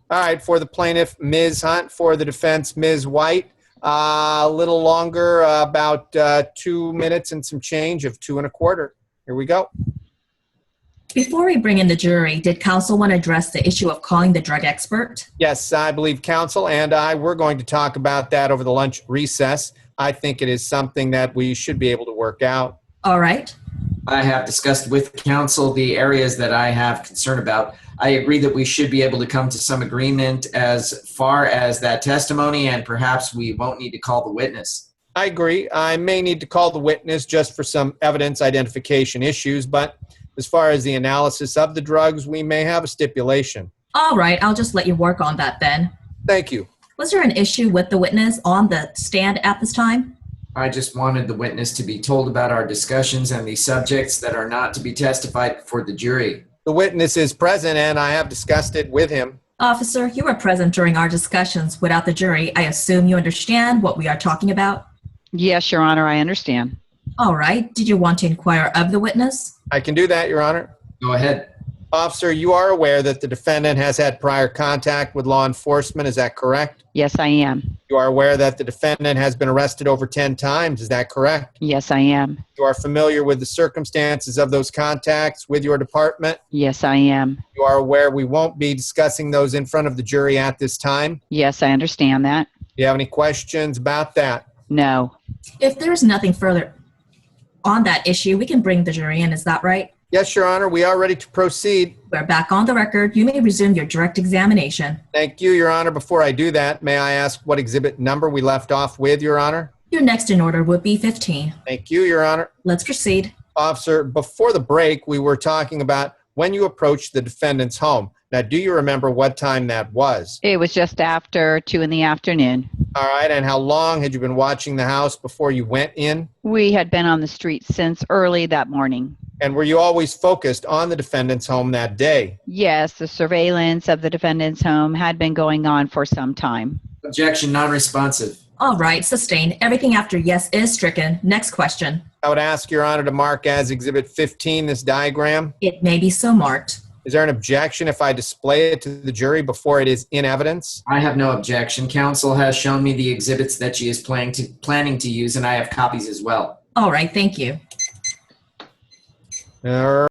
All right, for the plaintiff, Ms. Hunt. For the defense, Ms. White. A little longer, about 2 minutes and some change of 2 1/4. Here we go. Before we bring in the jury, did counsel want to address the issue of calling the drug expert? Yes, I believe counsel and I, we're going to talk about that over the lunch recess. I think it is something that we should be able to work out. All right. I have discussed with counsel the areas that I have concern about. I agree that we should be able to come to some agreement as far as that testimony, and perhaps we won't need to call the witness. I agree. I may need to call the witness just for some evidence identification issues, but as far as the analysis of the drugs, we may have a stipulation. All right, I'll just let you work on that then. Thank you. Was there an issue with the witness on the stand at this time? I just wanted the witness to be told about our discussions and the subjects that are not to be testified before the jury. The witness is present and I have discussed it with him. Officer, you were present during our discussions without the jury. I assume you understand what we are talking about? Yes, Your Honor, I understand. All right. Did you want to inquire of the witness? I can do that, Your Honor. Go ahead. Officer, you are aware that the defendant has had prior contact with law enforcement, is that correct? Yes, I am. You are aware that the defendant has been arrested over 10 times, is that correct? Yes, I am. You are familiar with the circumstances of those contacts with your department? Yes, I am. You are aware we won't be discussing those in front of the jury at this time? Yes, I understand that. Do you have any questions about that? No. If there's nothing further on that issue, we can bring the jury in. Is that right? Yes, Your Honor, we are ready to proceed. We're back on the record. You may resume your direct examination. Thank you, Your Honor. Before I do that, may I ask what exhibit number we left off with, Your Honor? Your next in order would be 15. Thank you, Your Honor. Let's proceed. Officer, before the break, we were talking about when you approached the defendant's home. Now, do you remember what time that was? It was just after 2 in the afternoon. All right, and how long had you been watching the house before you went in? We had been on the street since early that morning. And were you always focused on the defendant's home that day? Yes, the surveillance of the defendant's home had been going on for some time. Objection non-responsive. All right, sustained. Everything after yes is stricken. Next question. I would ask Your Honor to mark as Exhibit 15 this diagram. It may be so marked. Is there an objection if I display it to the jury before it is in evidence? I have no objection. Counsel has shown me the exhibits that she is planning to use, and I have copies as well. All right, thank you. All